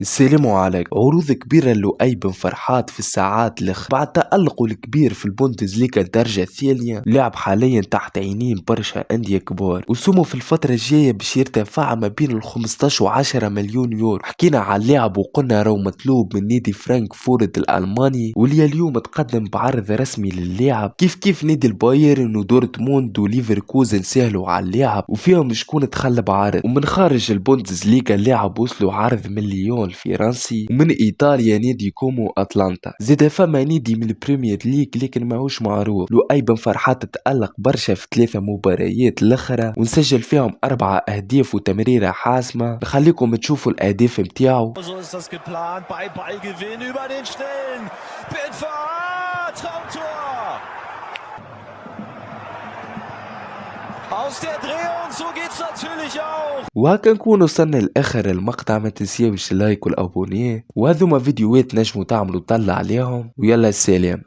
السلام عليكم. عروض كبيرة لؤي بن فرحات في الساعات الأخيرة بعد تألقه الكبير في البوندسليغا الدرجة الثانية. لاعب حاليا تحت عينين برشا أندية كبار، وسومه في الفترة الجاية باش يرتفع ما بين ال 15 و 10 مليون يورو. حكينا على اللاعب وقلنا راهو مطلوب من نادي فرانكفورت الألماني، واللي اليوم تقدم بعرض رسمي للاعب. كيف نادي البايرن ودورتموند وليفركوزن سهلوا على اللاعب وفيهم شكون تخلى عرض. ومن خارج البوندسليغا اللاعب وصلوا عرض مليون الفرنسي، ومن ايطاليا نادي كومو اتلانتا. زاد فما نادي من البريمير ليج لكن ماهوش معروف. لؤي بن فرحات تألق برشا في 3 مباريات الاخرى ونسجل فيهم 4 اهداف وتمريرة حاسمة. نخليكم تشوفوا الاهداف متاعو. Aus der Drehung, so geht's natürlich auch. وهكا نكون وصلنا لاخر المقطع. ما تنسيوش اللايك والابونيه، وهذوما فيديوهات نجموا تعملوا طلع عليهم. ويلا السلام.